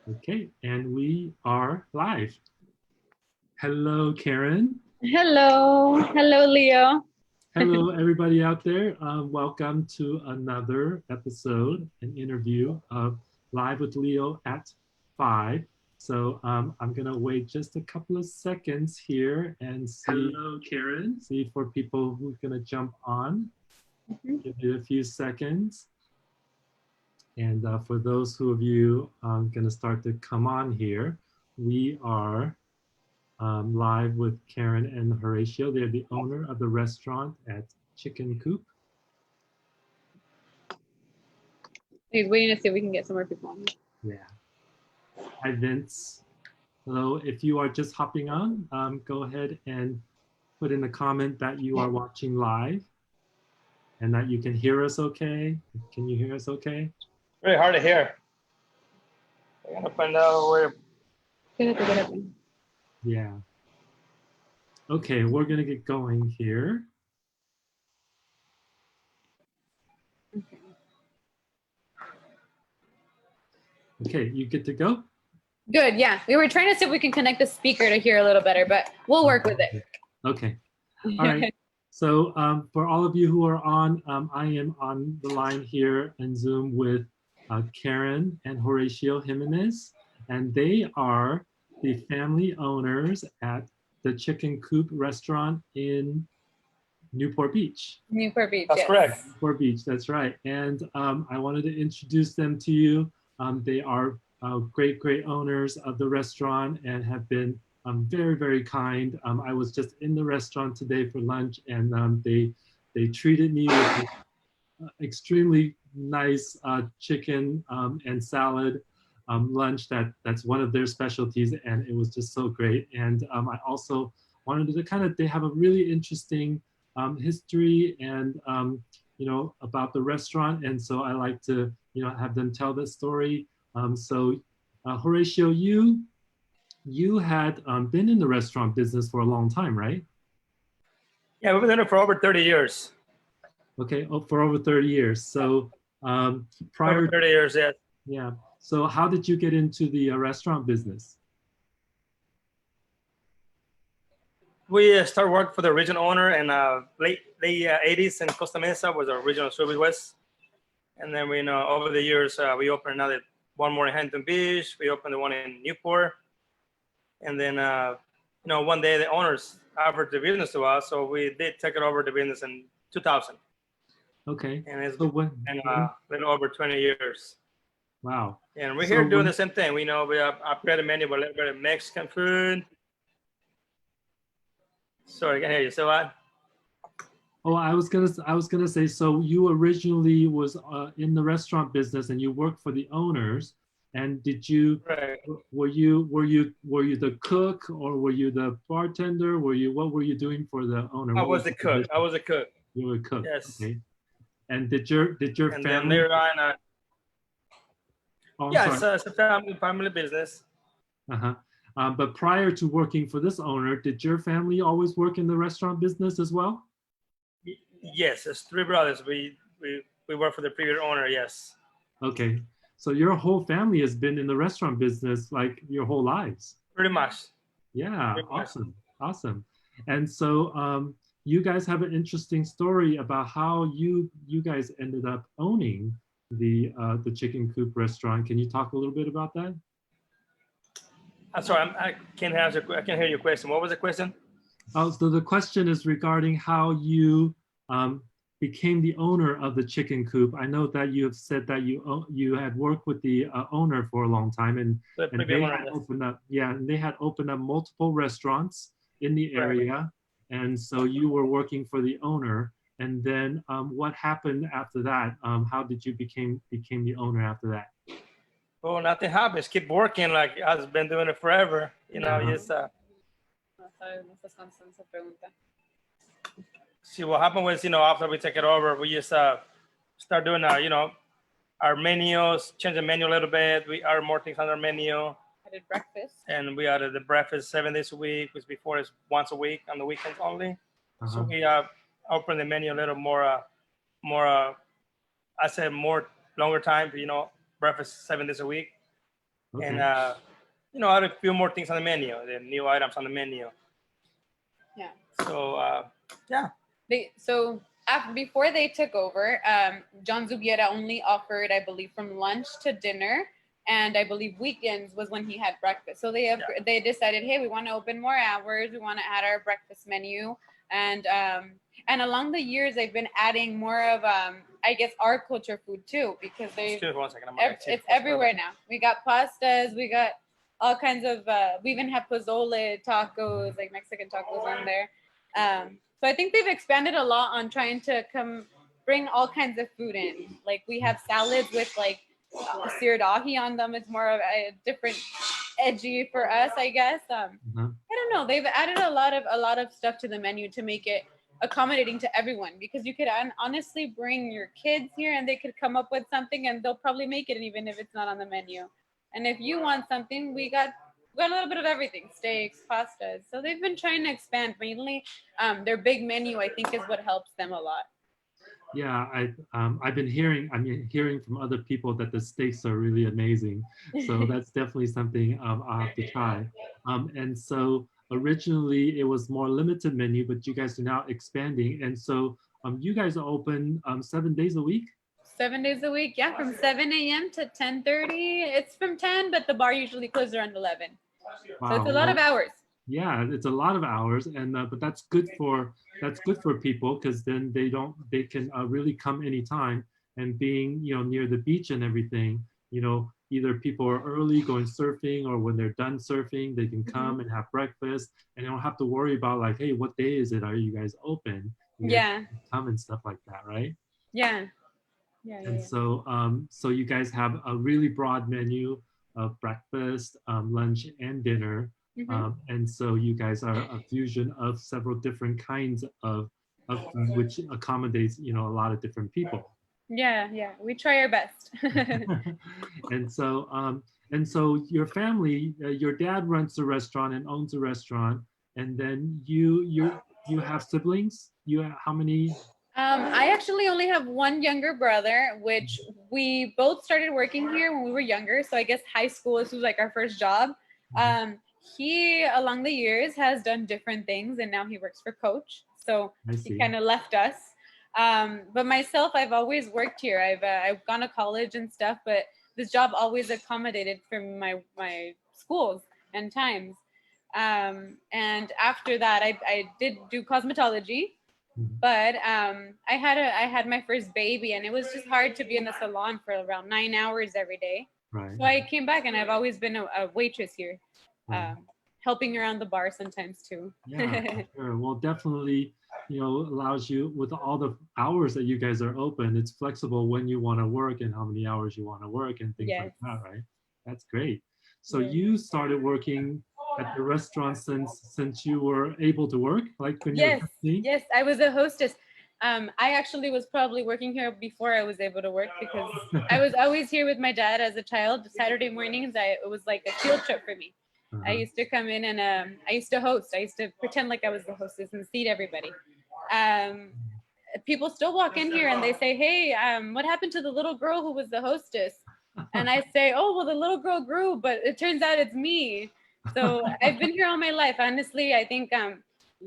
Okay, and we are live. Hello, Karen. Hello. Hello, Leo. Hello, everybody out there. Welcome to another episode, an interview of Live with Leo at 5. So I'm going to wait just a couple of seconds here and see. Hello, Karen. See for people who are going to jump on. Give it a few seconds. And for those of you going to start to come on here, we are live with Karen and Horatio. They're the owner of the restaurant at Chicken Coop. He's waiting to see if we can get some more people on. Yeah. Hi, Vince. Hello. If you are just hopping on, go ahead and put in the comment that you are watching live and that you can hear us okay. Can you hear us okay? Very hard to hear. I gotta find out where. Yeah. Okay, we're gonna get going here. Okay, you good to go? Good, yeah. We were trying to see if we can connect the speaker to hear a little better, but we'll work with it. Okay. All right. So for all of you who are on, I am on the line here in Zoom with Karen and Horatio Jimenez, and they are the family owners at the Chicken Coop restaurant in Newport Beach. Newport Beach. That's yes. correct. Newport Beach, that's right. And I wanted to introduce them to you. They are great owners of the restaurant and have been very, very kind. I was just in the restaurant today for lunch, and they treated me with extremely nice chicken and salad lunch. That's one of their specialties, and it was just so great. And I also wanted to they have a really interesting history and about the restaurant, and so I like to have them tell the story. So Horatio, you had been in the restaurant business for a long time, right? Yeah, we've been doing it for over 30 years. Okay, for over 30 years. So prior over 30 years, yes. Yeah. So how did you get into the restaurant business? We started work for the original owner in late 80s in Costa Mesa was our original service was. And then we over the years we opened one more in Hampton Beach. We opened the one in Newport. And then one day the owners offered the business to us, so we did take it over the business in 2000. Okay. And it's so been a little over 20 years. Wow. And we're here doing the same thing. We upgraded the menu with a little bit of Mexican food. Sorry, I can hear you. So what? Oh, I was gonna say. So you originally was in the restaurant business, and you worked for the owners. And did you? Right. Were you the cook, or were you the bartender? What were you doing for the owner? I was the cook. I was a cook. You were a cook. Yes. Okay. And did your and family? Then later on, Oh, yeah, it's a family business. Uh-huh. But prior to working for this owner, did your family always work in the restaurant business as well? Yes, it's three brothers. We work for the previous owner. Yes. Okay, so your whole family has been in the restaurant business like your whole lives. Pretty much. Yeah, awesome. And so you guys have an interesting story about how you guys ended up owning the Chicken Coop restaurant. Can you talk a little bit about that? I'm sorry, I can't answer. I can't hear your question. What was the question? Oh, so the question is regarding how you became the owner of the Chicken Coop. I know that you have said that you had worked with the owner for a long time, and they had opened up, and they had opened up multiple restaurants in the area, and so you were working for the owner. And then what happened after that? How did you became the owner after that? Oh, nothing happens. Keep working like I've been doing it forever. Just see what happened was, after we take it over, we just start doing our menus, change the menu a little bit. We added more things on our menu. Added breakfast. And we added the breakfast 7 days a week, which before is once a week on the weekends only. So we opened the menu a little more, I said more longer time, breakfast 7 days a week. Okay. And add a few more things on the menu, the new items on the menu. Yeah. So yeah. Before they took over, John Zubiera only offered, I believe, from lunch to dinner, and I believe weekends was when he had breakfast. So they decided, hey, we want to open more hours. We want to add our breakfast menu, and along the years, they've been adding more of I guess our culture food too, because Excuse me 1 second. it's everywhere now. We got pastas, we got all kinds of. We even have pozole, tacos, like Mexican tacos in there. So I think they've expanded a lot on trying to bring all kinds of food in. Like we have salads with like seared ahi on them. It's more of a different, edgy for us, I guess. I don't know. They've added a lot of stuff to the menu to make it accommodating to everyone, because you could honestly bring your kids here and they could come up with something and they'll probably make it, even if it's not on the menu. And if you want something, we got a little bit of everything, steaks, pastas. So they've been trying to expand. Mainly their big menu, I think, is what helps them a lot. Yeah, I've been hearing from other people that the steaks are really amazing. So that's definitely something I'll have to try. And so originally it was more limited menu, but you guys are now expanding. And so you guys are open 7 days a week? 7 days a week, yeah, from 7 a.m. to 10:30. It's from 10, but the bar usually closes around 11. Wow. So it's a lot of hours. Yeah, it's a lot of hours, and but that's good for people, because then they can really come anytime. And being near the beach and everything, either people are early going surfing, or when they're done surfing, they can come and have breakfast, and they don't have to worry about like, hey, what day is it? Are you guys open? You guys come and stuff like that, right? Yeah. And so you guys have a really broad menu of breakfast, lunch, and dinner. And so you guys are a fusion of several different kinds of food, which accommodates a lot of different people. Yeah, we try our best. And so your family, your dad runs a restaurant and owns a restaurant, and then you have siblings. How many? I actually only have one younger brother, which we both started working here when we were younger. So I guess high school, this was like our first job. He, along the years, has done different things, and now he works for Coach. So he kind of left us. But myself, I've always worked here. I've gone to college and stuff, but this job always accommodated for my schools and times. And after that, I did do cosmetology. But I had my first baby, and it was just hard to be in the salon for around 9 hours every day. Right. So I came back, and I've always been a waitress here, helping around the bar sometimes too. Yeah, sure. Well, definitely, allows you, with all the hours that you guys are open, it's flexible when you want to work and how many hours you want to work and things like that, right? That's great. So you started working at the restaurant since you were able to work, like when you were 15? Yes, I was a hostess. I actually was probably working here before I was able to work, because I was always here with my dad as a child. Saturday mornings, it was like a field trip for me. I used to come in and I used to host. I used to pretend like I was the hostess and seat everybody. People still walk in here and they say, hey, what happened to the little girl who was the hostess? And I say, oh, well, the little girl grew, but it turns out it's me. So I've been here all my life. Honestly, I think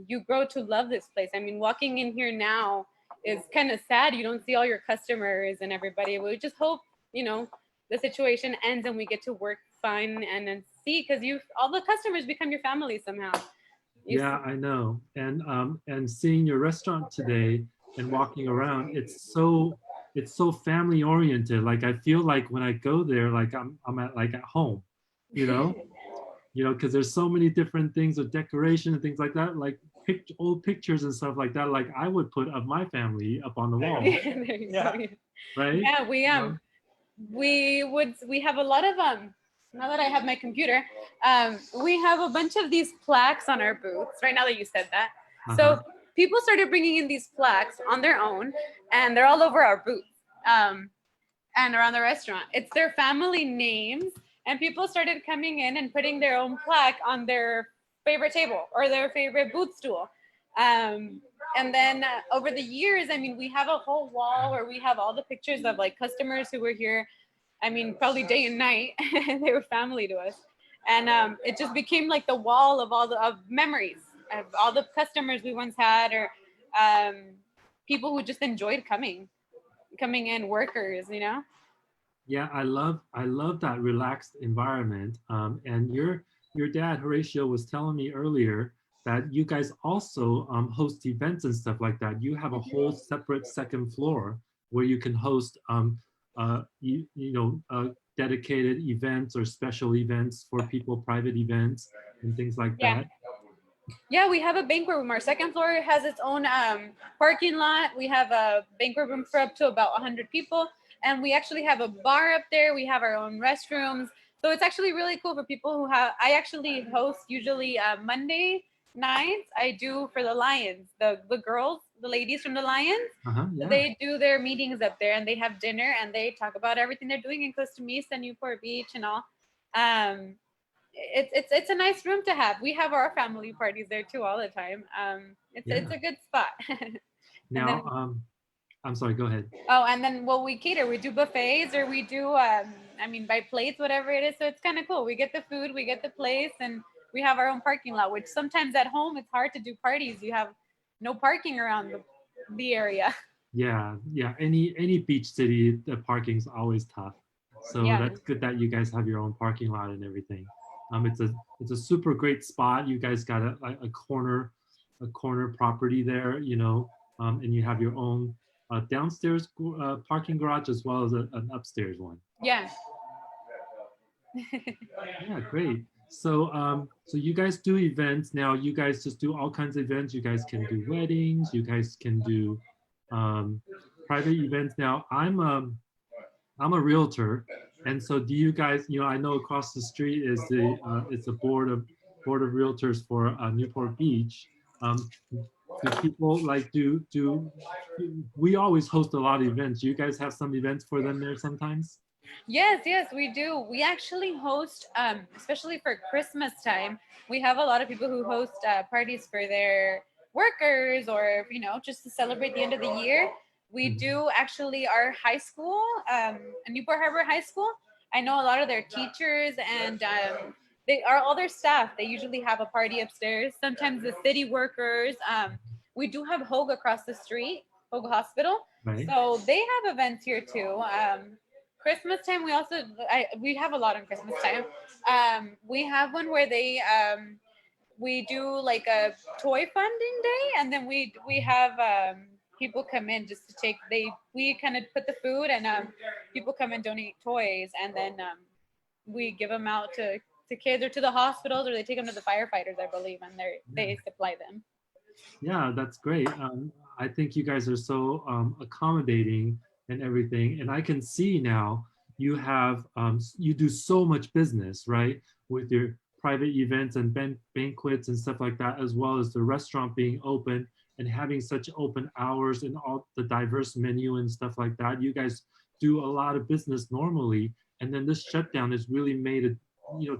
you grow to love this place. I mean, walking in here now is kind of sad. You don't see all your customers and everybody. We just hope, the situation ends and we get to work fine and then see, because all the customers become your family somehow. I know. And seeing your restaurant today and walking around, it's so family oriented. Like I feel like when I go there, like I'm at home, because there's so many different things with decoration and things like that, like old pictures and stuff like that. Like I would put of my family up on the wall. Right? Yeah, we have a lot of now that I have my computer, we have a bunch of these plaques on our booths. Right now that you said that, so people started bringing in these plaques on their own, and they're all over our booth and around the restaurant. It's their family names, and people started coming in and putting their own plaque on their favorite table or their favorite booth stool. And then over the years, I mean, we have a whole wall where we have all the pictures of like customers who were here I mean, probably day and night. They were family to us. And it just became like the wall of all the of memories of all the customers we once had, or um, people who just enjoyed coming in, workers, you know? Yeah, I love that relaxed environment. And your dad Horatio was telling me earlier that you guys also host events and stuff like that. You have a whole separate second floor where you can host dedicated events or special events for people, private events and things like Yeah. that. Yeah, we have a banquet room. Our second floor has its own parking lot. We have a banquet room for up to about 100 people. And we actually have a bar up there. We have our own restrooms. So it's actually really cool for people who have. I actually host usually Monday nights. I do for the Lions, the girls, the ladies from the Lions. Yeah. They do their meetings up there, and they have dinner, and they talk about everything they're doing in Costa Mesa, Newport Beach, and all. Um, it's a nice room to have. We have our family parties there too all the time. It's Yeah. a good spot. And then Now, I'm sorry, go ahead. and then well, we cater. We do buffets, or we do I mean by plates, whatever it is. So it's kind of cool. We get the food, we get the place, and we have our own parking lot. Which sometimes at home it's hard to do parties. You have no parking around the area. Yeah, yeah. Any beach city, the parking's always tough. So Yeah. that's good that you guys have your own parking lot and everything. It's a super great spot. You guys got a corner property there, and you have your own downstairs parking garage as well as an upstairs one. Yeah. Yeah, great. So you guys do events now. You guys just do all kinds of events. You guys can do weddings. You guys can do um, private events. Now, I'm a realtor, and so do you guys? I know across the street is the it's a board of realtors for Newport Beach. Do people like we always host a lot of events? Do you guys have some events for them there sometimes? Yes, we do. We actually host, especially for Christmas time, we have a lot of people who host parties for their workers, or, just to celebrate the end of the year. We Mhm. do actually our high school, Newport Harbor High School. I know a lot of their teachers, and they are all their staff. They usually have a party upstairs. Sometimes the city workers. We do have Hogue across the street, Hogue Hospital. Right. So they have events here too. Christmas time, we have a lot on Christmas time. We have one where we do like a toy funding day, and then we have people come in just to we kind of put the food, and people come and donate toys, and then we give them out to kids, or to the hospitals, or they take them to the firefighters, I believe, and they supply them. Yeah, that's great. I think you guys are so accommodating and everything. And I can see now you do so much business, right? With your private events and banquets and stuff like that, as well as the restaurant being open and having such open hours and all the diverse menu and stuff like that. You guys do a lot of business normally. And then this shutdown has really made a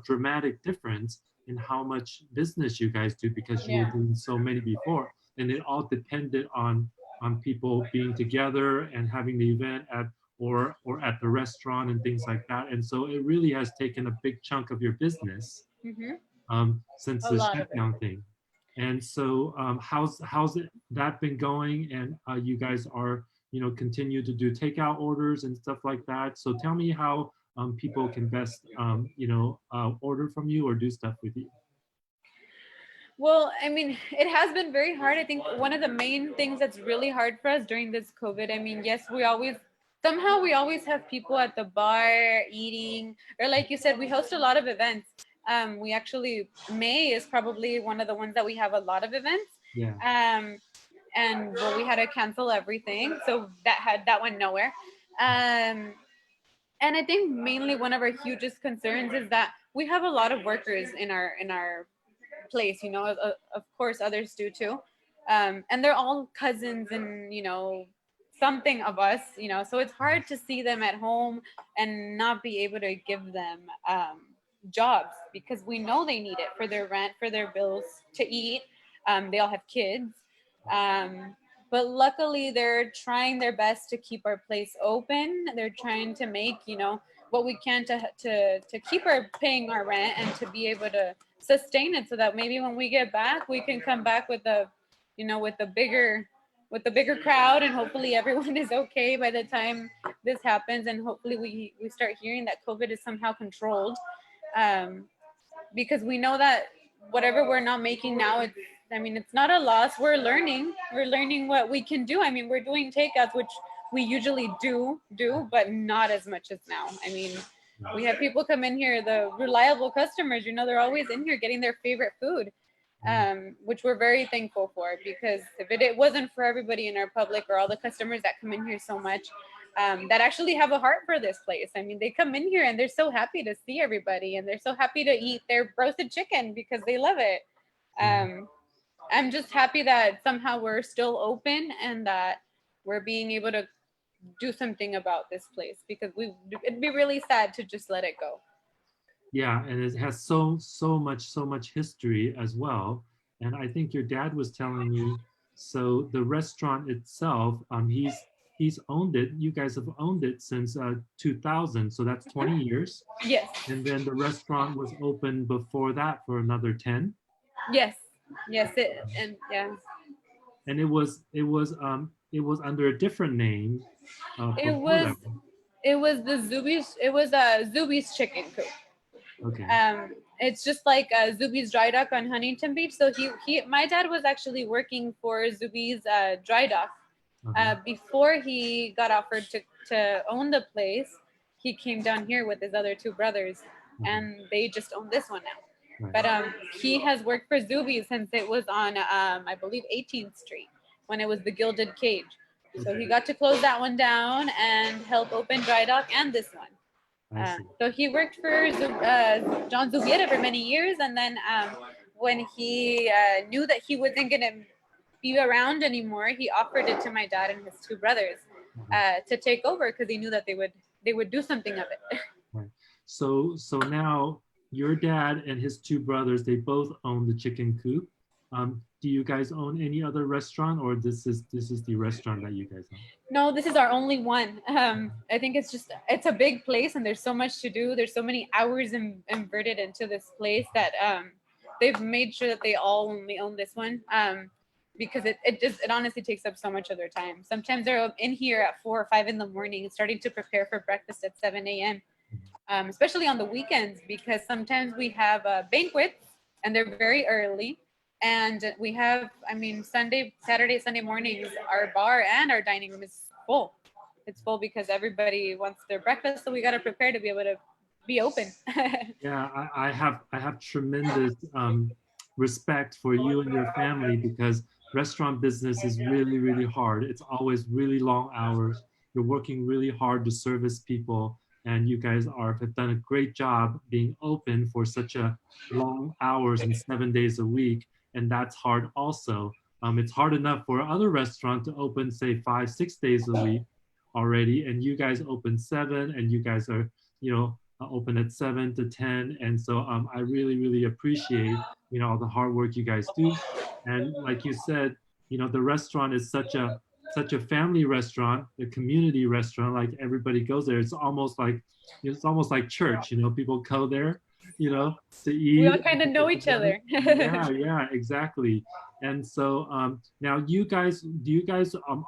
dramatic difference in how much business you guys do because you were Yeah. doing so many before, and it all depended on people being together and having the event or at the restaurant and things like that. And so it really has taken a big chunk of your business Hmm. since A the lot of it. shutdown thing. And so that been going? And you guys are continue to do takeout orders and stuff like that. So tell me how people can best order from you or do stuff with you. Well, I mean, it has been very hard. I think one of the main things that's really hard for us during this COVID, I mean, yes, we always have people at the bar eating, or like you said, we host a lot of events. We actually, May is probably one of the ones that we have a lot of events. Yeah. And well, we had to cancel everything. So that went nowhere. Um, and I think mainly one of our hugest concerns is that we have a lot of workers in our place. Of course others do too, and they're all cousins, and something of us. So it's hard to see them at home and not be able to give them jobs, because we know they need it for their rent, for their bills, to eat. They all have kids, um, but luckily they're trying their best to keep our place open. They're trying to make what we can to keep paying our rent and to be able to sustain it, so that maybe when we get back, we can come back with a, with the bigger crowd, and hopefully everyone is okay by the time this happens, and hopefully we start hearing that COVID is somehow controlled, because we know that whatever we're not making now, it's not a loss. We're learning what we can do. I mean, we're doing takeouts, which we usually do, but not as much as now. I mean, we have people come in here, the reliable customers, they're always in here getting their favorite food, which we're very thankful for, because if it wasn't for everybody in our public, or all the customers that come in here so much, that actually have a heart for this place. I mean, they come in here and they're so happy to see everybody, and they're so happy to eat their roasted chicken because they love it. I'm just happy that somehow we're still open, and that we're being able to do something about this place, because it'd be really sad to just let it go. Yeah, and it has so much history as well. And I think your dad was telling me, so the restaurant itself, he's owned it. You guys have owned it since 2000, so that's 20 years. Yes. And then the restaurant was open before that for another 10. Yes. And it was under a different name. It was the Zuby's. It was Zuby's Chicken Coop. Okay. It's just like Zuby's Dry Dock on Huntington Beach. So my dad was actually working for Zuby's Dry Dock before he got offered to own the place. He came down here with his other two brothers, and they just own this one now. Right. But he has worked for Zuby's since it was on, I believe, 18th Street, when it was the Gilded Cage. So he got to close that one down and help open Dry Dock and this one. So he worked for John Zubieta for many years, and then when he knew that he wasn't going to be around anymore, he offered it to my dad and his two brothers to take over, because he knew that they would do something of it. Right. So now your dad and his two brothers, they both own the Chicken Coop. Do you guys own any other restaurant, or this is the restaurant that you guys own? No, this is our only one. I think it's a big place, and there's so much to do. There's so many hours inverted into this place that they've made sure that they all only own this one, because it honestly takes up so much of their time. Sometimes they're in here at 4 or 5 in the morning, starting to prepare for breakfast at 7 a.m. Especially on the weekends, because sometimes we have banquets and they're very early. And we have, Saturday, Sunday mornings, our bar and our dining room is full. It's full because everybody wants their breakfast, so we got to prepare to be able to be open. Yeah, I have tremendous respect for you and your family, because restaurant business is really, really hard. It's always really long hours. You're working really hard to service people, and you guys have done a great job being open for such a long hours and 7 days a week. And that's hard also. It's hard enough for other restaurants to open, say, 5-6 days a week already, and you guys open 7, and you guys are, open at 7 to 10. And so I really, really appreciate, all the hard work you guys do. And like you said, the restaurant is such a family restaurant, a community restaurant. Like, everybody goes there. It's almost like church. People go there, to eat. We all kind of know each other. Yeah, exactly. And so now do you guys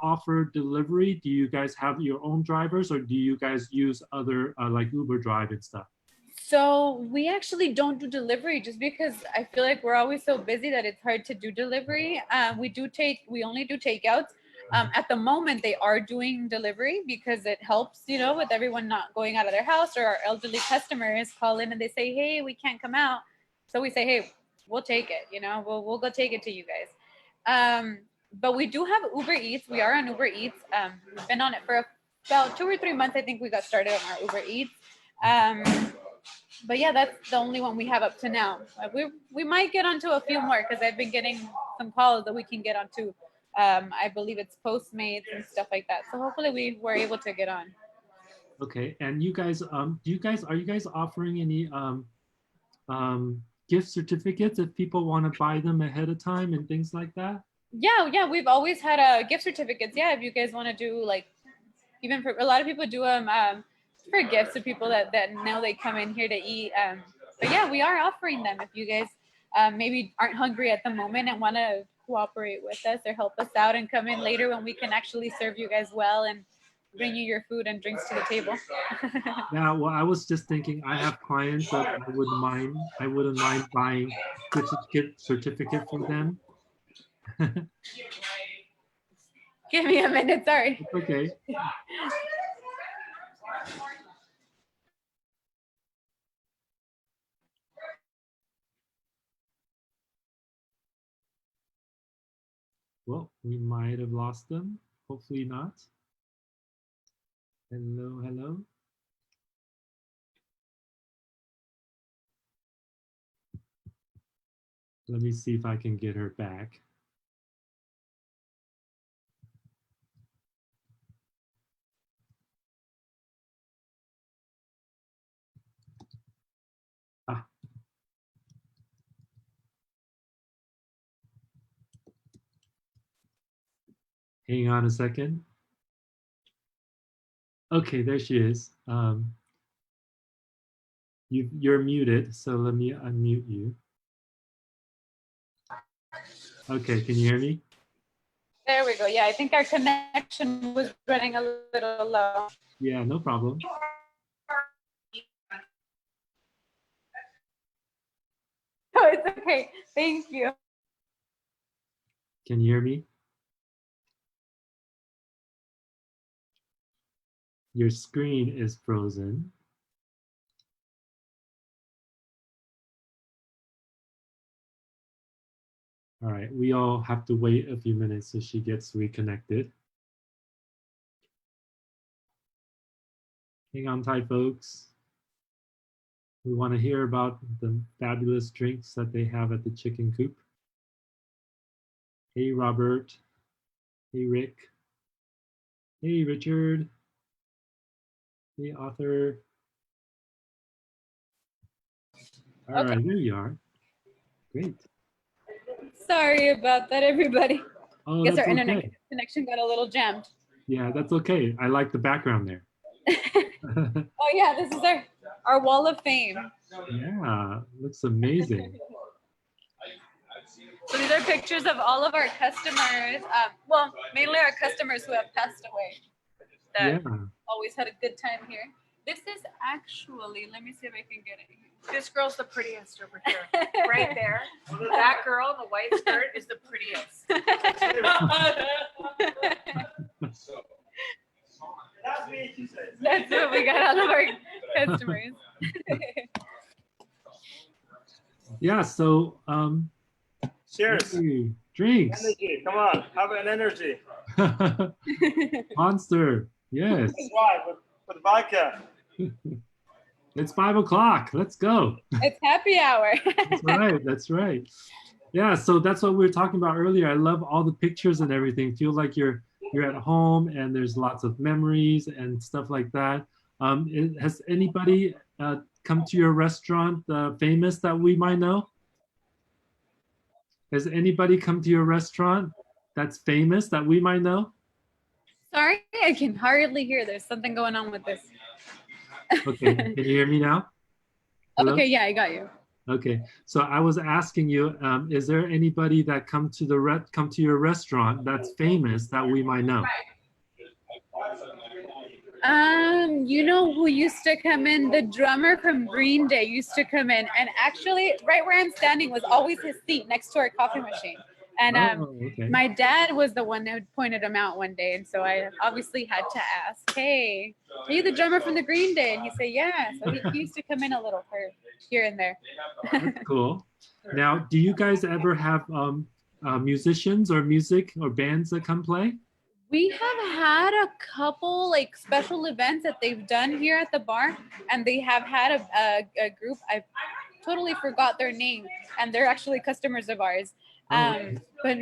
offer delivery? Do you guys have your own drivers, or do you guys use other like Uber Drive and stuff? So we actually don't do delivery, just because I feel like we're always so busy that it's hard to do delivery. We only do takeouts. At the moment, they are doing delivery because it helps, with everyone not going out of their house, or our elderly customers call in and they say, hey, we can't come out. So we say, hey, we'll take it, we'll go take it to you guys. But we do have Uber Eats. We are on Uber Eats. We've been on it for about 2 or 3 months. I think we got started on our Uber Eats. But yeah, that's the only one we have up to now. We might get onto a few more, because I've been getting some calls that we can get onto. I believe it's Postmates and stuff like that. So hopefully we were able to get on. Okay, and you guys, are you guys offering any gift certificates if people want to buy them ahead of time and things like that? Yeah, we've always had gift certificates. Yeah, if you guys want to do, like, even for a lot of people do for gifts to people that know they come in here to eat. But yeah, we are offering them if you guys maybe aren't hungry at the moment and want to cooperate with us or help us out and come in later when we can actually serve you guys well and bring you your food and drinks to the table. Yeah, well, I was just thinking I have clients that I wouldn't mind buying certificate for them. Give me a minute, sorry. It's okay. Well, we might have lost them. Hopefully not. Hello, hello. Let me see if I can get her back. Ah. Hang on a second. Okay, there she is. You're muted, so let me unmute you. Okay, can you hear me? There we go. Yeah, I think our connection was running a little low. Yeah, no problem. Oh, it's okay. Thank you. Can you hear me? Your screen is frozen. All right, we all have to wait a few minutes so she gets reconnected. Hang on tight, folks. We want to hear about the fabulous drinks that they have at the Chicken Coop. Hey, Robert. Hey, Rick. Hey, Richard. Hey, Arthur. All right, here you are. Great. Sorry about that, everybody. Oh, Guess that's our internet okay. connection got a little jammed. Yeah, that's okay. I like the background there. Oh yeah, this is our wall of fame. Yeah, looks amazing. So these are pictures of all of our customers. Well, mainly our customers who have passed away. That Yeah. always had a good time here. This is actually, let me see if I can get it. This girl's the prettiest over here. Right there. That girl in the white skirt is the prettiest. That's me, she says. That's what we got all of our customers. Yeah, so Cheers. hey, drinks. Energy. Come on. Have an energy. Monster. Yes. That's right. With vodka. It's 5 o'clock. Let's go. It's happy hour. That's right. That's right. Yeah, so that's what we were talking about earlier. I love all the pictures and everything. Feel like you're at home and there's lots of memories and stuff like that. Has anybody come to your restaurant famous that we might know? Has anybody come to your restaurant that's famous that we might know? Sorry, I can hardly hear. There's something going on with this. Okay, can you hear me now? Hello? Okay, yeah, I got you. Okay, so I was asking you, is there anybody that come to your restaurant that's famous that we might know? You know who used to come in? The drummer from Green Day used to come in, and actually, right where I'm standing was always his seat next to our coffee machine. And Okay. my dad was the one who pointed him out one day, and so I obviously had to ask, "Hey, are you the drummer from the Green Day?" And he said, "Yeah." So he used to come in a little here and there. That's cool. Now, do you guys ever have musicians or music or bands that come play? We have had a couple like special events that they've done here at the bar, and they have had a group. I totally forgot their name, and they're actually customers of ours. Okay. But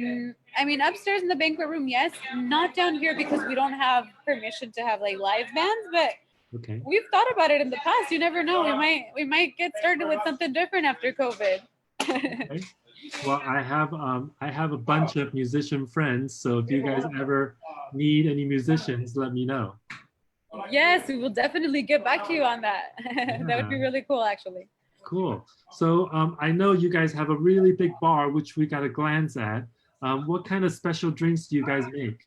I mean, upstairs in the banquet room, yes. Not down here because we don't have permission to have like live bands. But Okay. we've thought about it in the past. You never know. We might get started with something different after COVID. Okay. Well, I have a bunch of musician friends, so if you guys ever need any musicians, let me know. Yes, we will definitely get back to you on that. That would be Yeah. really cool, actually. Cool. So I know you guys have a really big bar, which we got a glance at. What kind of special drinks do you guys make?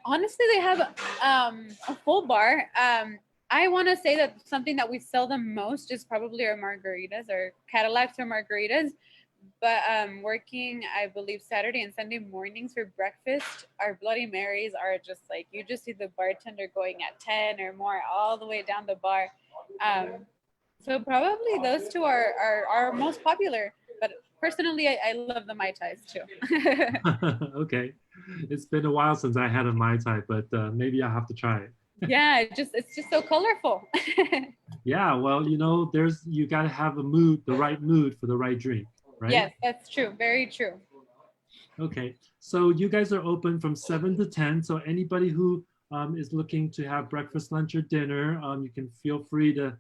Honestly, they have a full bar. I want to say that something that we sell the most is probably our margaritas, our Cadillacs or margaritas. But working, I believe, Saturday and Sunday mornings for breakfast, our Bloody Marys are just like you just see the bartender going at 10 or more all the way down the bar. Um, so probably those two are most popular. But personally, I love the Mai Tais too. Okay. It's been a while since I had a Mai Tai, but maybe I'll have to try it. Yeah, it's just so colorful. Yeah, well, you got to have a mood, the right mood for the right drink, right? Yes, that's true. Very true. Okay, so you guys are open from 7 to 10. So anybody who is looking to have breakfast, lunch, or dinner, you can feel free to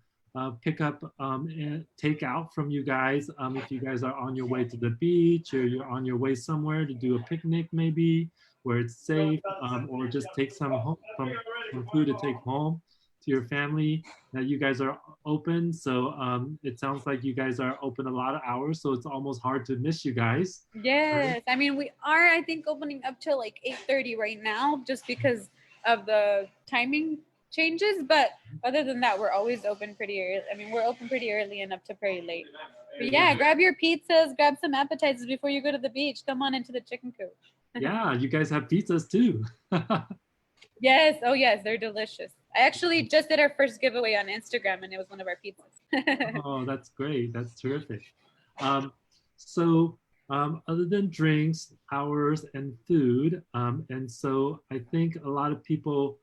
pick up and take out from you guys. If you guys are on your way to the beach or you're on your way somewhere to do a picnic, maybe where it's safe, or just take some food to take home to your family. That you guys are open. So it sounds like you guys are open a lot of hours. So it's almost hard to miss you guys. Right? Yes, I mean we are. I think opening up till like 8:30 right now, just because of the timing changes. But other than that, we're always open pretty early. I mean, we're open pretty early and up to pretty late. But yeah, grab your pizzas, grab some appetizers before you go to the beach. Come on into the chicken coop. Yeah, you guys have pizzas too. Yes, oh yes, they're delicious. I actually just did our first giveaway on Instagram, and it was one of our pizzas. Oh, that's great. That's terrific. Um, so, other than drinks, hours, and food, and so I think a lot of people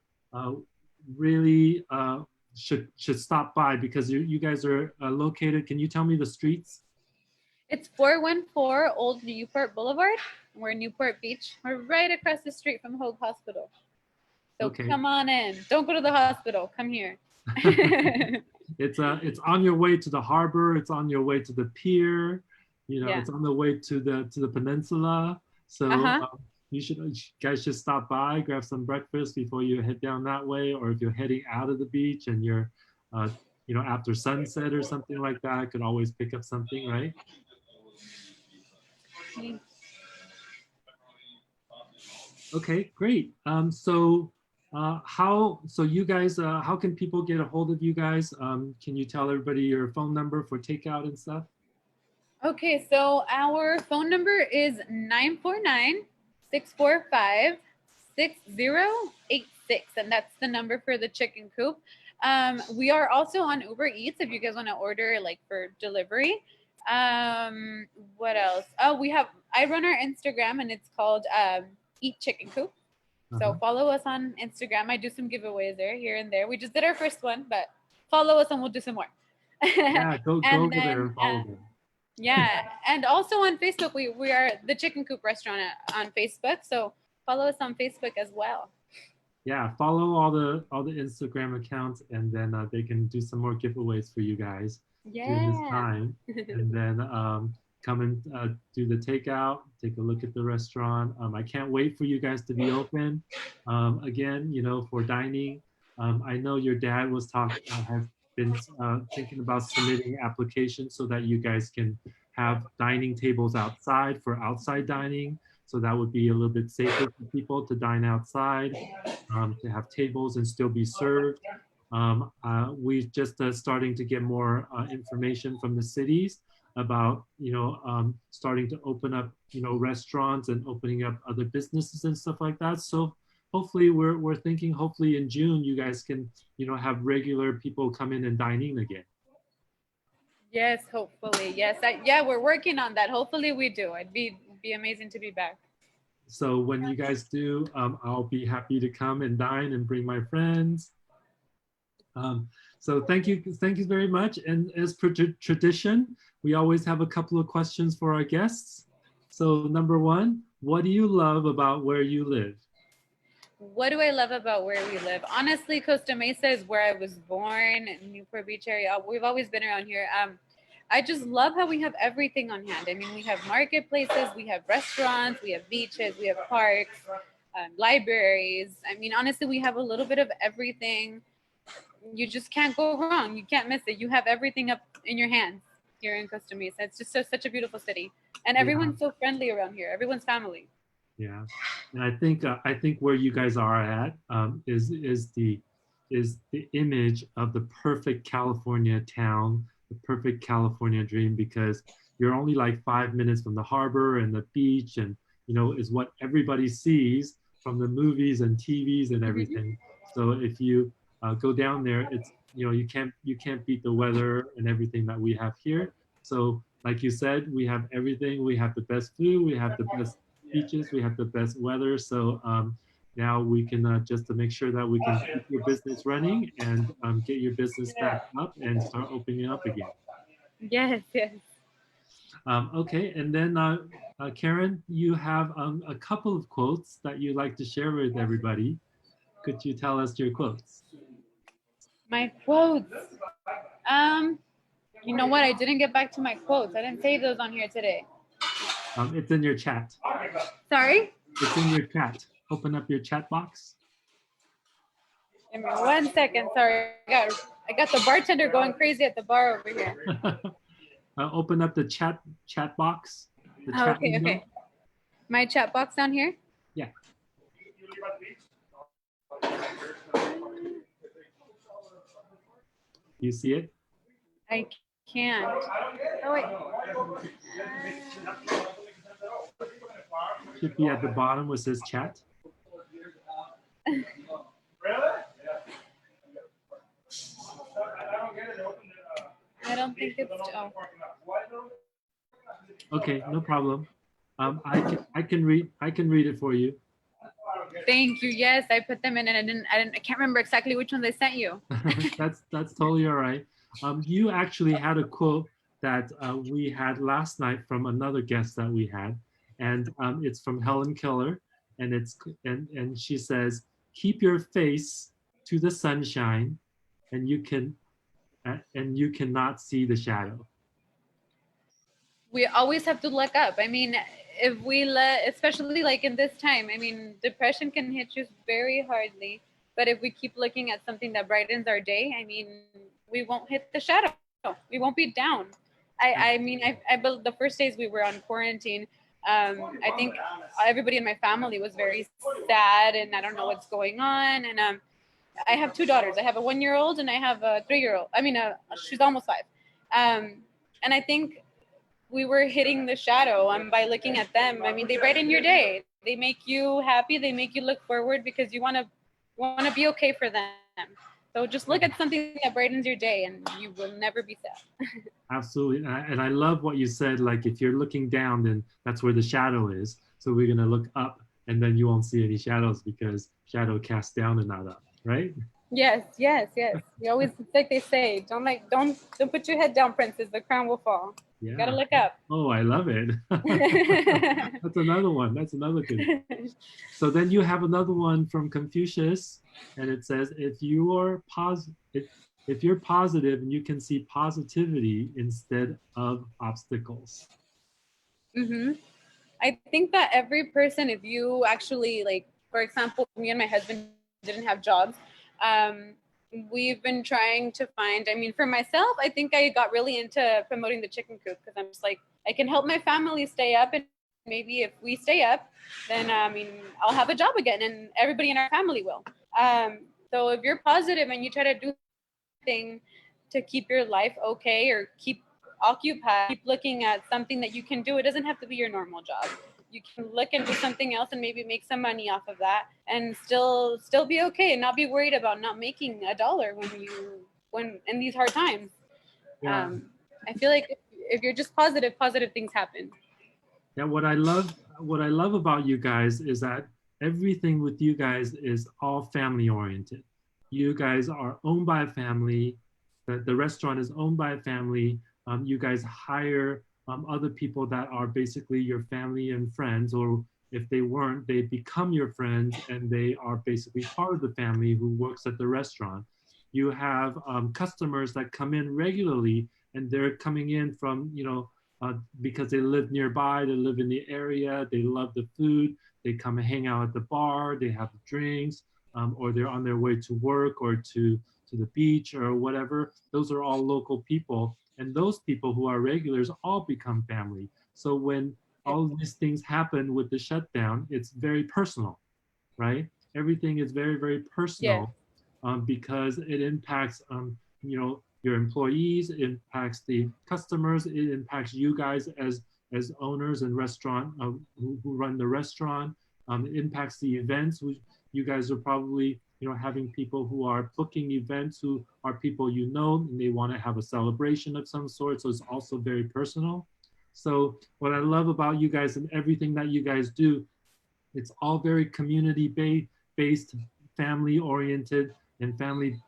really should stop by because you guys are located. Can you tell me the streets? It's 414 Old Newport Boulevard. We're in Newport Beach. We're right across the street from Hoag Hospital. So Okay. come on in. Don't go to the hospital. Come here. It's on your way to the harbor. It's on your way to the pier. Yeah. It's on the way to the peninsula. So Uh-huh. you guys should stop by, grab some breakfast before you head down that way. Or if you're heading out of the beach and you're, after sunset or something like that, could always pick up something, right? Okay, great. So you guys, how can people get a hold of you guys? Can you tell everybody your phone number for takeout and stuff? Okay, so our phone number is 949-645-6086, and that's the number for the chicken coop. We are also on Uber Eats if you guys want to order like for delivery. What else? Oh, I run our Instagram and it's called Eat Chicken Coop. So Uh-huh. follow us on Instagram. I do some giveaways there, here and there. We just did our first one, but follow us and we'll do some more. Yeah, go And over there then and follow them. yeah, and also on Facebook, we are the Chicken Coop Restaurant on Facebook. So follow us on Facebook as well. Yeah, follow all the Instagram accounts, and then they can do some more giveaways for you guys during this Yeah. time. And then come and do the takeout, take a look at the restaurant. I can't wait for you guys to be open again, for dining. I know your dad has been thinking about submitting applications so that you guys can have dining tables outside for outside dining. So that would be a little bit safer for people to dine outside, to have tables and still be served. We just starting to get more information from the cities about starting to open up restaurants and opening up other businesses and stuff like that. So hopefully we're thinking hopefully in June you guys can have regular people come in and dine in again. Yes, hopefully. Yes, yeah, we're working on that. Hopefully we do. It'd be amazing to be back. So when you guys do, I'll be happy to come and dine and bring my friends. So thank you very much. And as per tradition, we always have a couple of questions for our guests. So number one, what do you love about where you live? What do I love about where we live? Honestly, Costa Mesa is where I was born, Newport Beach area. We've always been around here. I just love how we have everything on hand. I mean, we have marketplaces, we have restaurants, we have beaches, we have parks. libraries. I mean, honestly, we have a little bit of everything. You just can't go wrong. You can't miss it. You have everything up in your hands here in Costa Mesa. It's just such a beautiful city, and Yeah. everyone's so friendly around here. Everyone's family. Yeah, and I think where you guys are at is the image of the perfect California town, the perfect California dream, because you're only like 5 minutes from the harbor and the beach, and is what everybody sees from the movies and TVs and Mhm. everything. So if you go down there, it's you can't beat the weather and everything that we have here. So like you said, we have everything. We have the best food. We have the best beaches. We have the best weather. So now we can just to make sure that we can keep your business running and get your business back up and start opening up again. Yes, yes. Okay, and then Karen, you have a couple of quotes that you'd like to share with everybody. Could you tell us your quotes? My quotes. Um, you know what? I didn't get back to my quotes. I didn't save those on here today. It's in your chat. Sorry. It's in your chat. Open up your chat box. Give me 1 second. Sorry, I got the bartender going crazy at the bar over here. Open up the chat box. The chat Okay, window. okay. My chat box down here. Yeah. You see it? I can't. Oh wait. Should be at the bottom where it says chat. I don't think it's. Oh. Okay, no problem. I can read it for you. Thank you. Yes, I put them in, and I can't remember exactly which one they sent you. That's totally all right. You actually had a quote that we had last night from another guest that we had, and it's from Helen Keller, and and she says, "Keep your face to the sunshine, and you cannot see the shadow." We always have to look up. I mean, if we let, especially like in this time, I mean, depression can hit you very hardly. But if we keep looking at something that brightens our day, I mean, we won't hit the shadow. We won't be down. I mean, the first days we were on quarantine, I think everybody in my family was very sad, and I don't know what's going on. And I have two daughters. I have a 1 year old and I have a 3 year old. I mean, she's almost 5. And I think we were hitting the shadow by looking at them. I mean, they brighten your day. They make you happy. They make you look forward because you want to be okay for them. So just look at something that brightens your day, and you will never be sad. Absolutely, and I love what you said. Like if you're looking down, then that's where the shadow is. So we're gonna look up, and then you won't see any shadows because shadow casts down and not up, right? Yes, yes, yes. You always, like they say, don't put your head down, princess. The crown will fall. Yeah. You gotta look up. Oh, I love it. That's another one. That's another good one. So then you have another one from Confucius, and it says, if you're positive and you can see positivity instead of obstacles. Mm-hmm. I think that every person, if you actually, like, for example, me and my husband didn't have jobs. We've been trying to find, I mean, for myself, I think I got really into promoting the chicken coop because I'm just like, I can help my family stay up. And maybe if we stay up, then, I mean, I'll have a job again and everybody in our family will. So if you're positive and you try to do something to keep your life okay or keep occupied, keep looking at something that you can do, it doesn't have to be your normal job. You can look into something else and maybe make some money off of that and still be okay and not be worried about not making a dollar when in these hard times. Yeah. I feel like if you're just positive things happen. Yeah, what I love about you guys is that everything with you guys is all family oriented. You guys are owned by a family. The restaurant is owned by a family. You guys hire other people that are basically your family and friends, or if they weren't, they become your friends and they are basically part of the family who works at the restaurant. You have customers that come in regularly, and they're coming in from, because they live nearby, they live in the area, they love the food, they come and hang out at the bar, they have drinks, or they're on their way to work or to the beach or whatever. Those are all local people. And those people who are regulars all become family. So when all of these things happen with the shutdown, it's very personal, right? Everything is very, very Yeah. personal because it impacts, you know, your employees, it impacts the customers, it impacts you guys as owners and restaurant who run the restaurant. It impacts the events. You guys are probably, you know, having people who are booking events who are people you know, and they want to have a celebration of some sort. So it's also very personal. So what I love about you guys and everything that you guys do, it's all very community based, family oriented, and family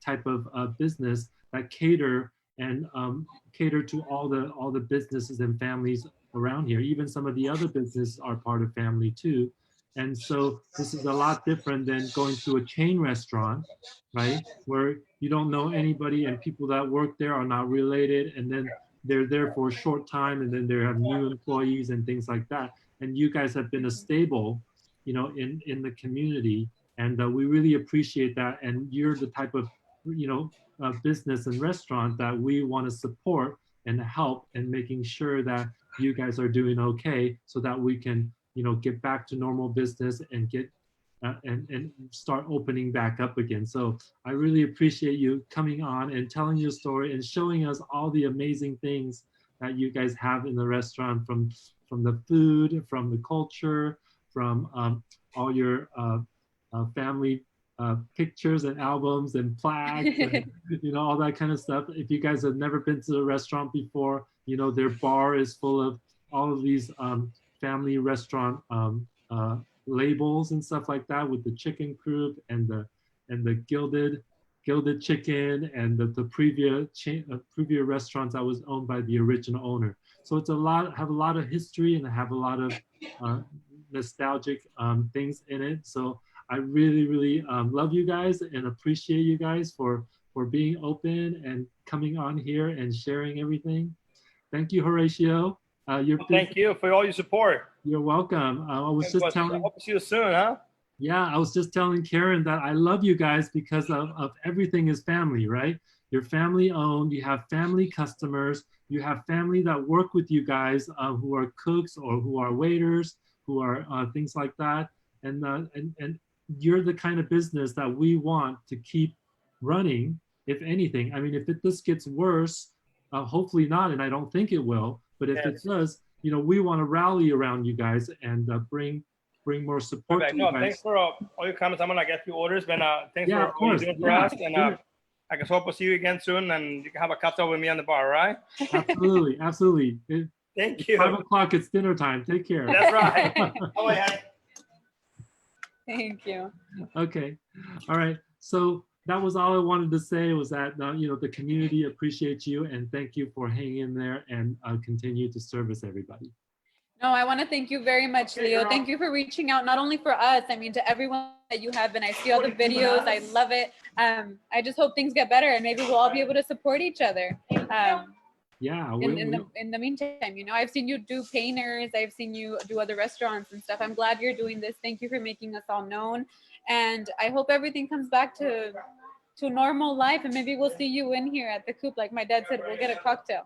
type of business that cater to all the businesses and families around here. Even some of the other businesses are part of family too. And so this is a lot different than going to a chain restaurant, right? Where you don't know anybody and people that work there are not related, and then they're there for a short time and then they have new employees and things like that. And you guys have been a stable, you know, in the community, and we really appreciate that. And you're the type of, you know, business and restaurant that we want to support and help and making sure that you guys are doing okay, so that we can, you know, get back to normal business and get and start opening back up again. So I really appreciate you coming on and telling your story and showing us all the amazing things that you guys have in the restaurant, from the food, from the culture, from all your family pictures and albums and plaques and you know, all that kind of stuff. If you guys have never been to the restaurant before, you know, their bar is full of all of these family restaurant labels and stuff like that, with the chicken croup and the gilded chicken and the previous restaurants that was owned by the original owner. So it's have a lot of history and have a lot of nostalgic things in it. So I really love you guys and appreciate you guys for being open and coming on here and sharing everything. Thank you, Horatio. Thank you for all your support. You're welcome. I was just telling. I hope to see you soon, huh? Yeah, I was just telling Karen that I love you guys because of everything is family, right? You're family owned, you have family customers, you have family that work with you guys who are cooks or who are waiters, who are things like that. And you're the kind of business that we want to keep running, if anything. I mean, if this gets worse, hopefully not, and I don't think it will, but if it does, you know, we want to rally around you guys and bring more support to you guys. Thanks for all your comments. I'm gonna get a few orders, but thanks for of what you're course. doing for us. And I guess hope to see you again soon, and you can have a cocktail with me on the bar, right? Absolutely, absolutely. Thank you. 5 o'clock, it's dinner time. Take care. That's right. Oh, yeah. Thank you. Okay, all right. So that was all I wanted to say, was that you know, the community appreciates you, and thank you for hanging in there and continue to service everybody. No, I want to thank you very much, Leo. Thank you for reaching out, not only for us, I mean, to everyone that you have been. I see all the videos. I love it. I just hope things get better and maybe we'll all be able to support each other. Yeah. In the meantime, you know, I've seen you do painters. I've seen you do other restaurants and stuff. I'm glad you're doing this. Thank you for making us all known. And I hope everything comes back to normal life, and maybe we'll see you in here at the Coop. Like my dad said, we'll get a cocktail.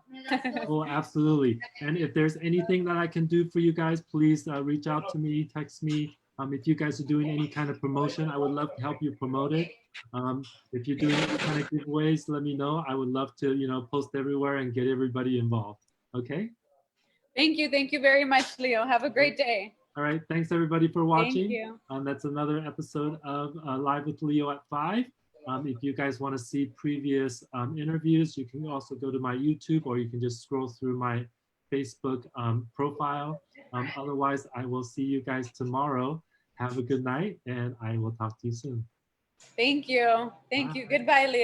Oh, absolutely. And if there's anything that I can do for you guys, please reach out to me, text me. If you guys are doing any kind of promotion, I would love to help you promote it. If you're doing any kind of giveaways, let me know. I would love to, you know, post everywhere and get everybody involved. Okay. Thank you. Thank you very much, Leo. Have a great day. All right. Thanks everybody for watching. Thank you. That's another episode of Live with Leo at 5. If you guys want to see previous interviews, you can also go to my YouTube, or you can just scroll through my Facebook profile. Otherwise, I will see you guys tomorrow. Have a good night, and I will talk to you soon. Thank you. Thank you. Goodbye, Leo.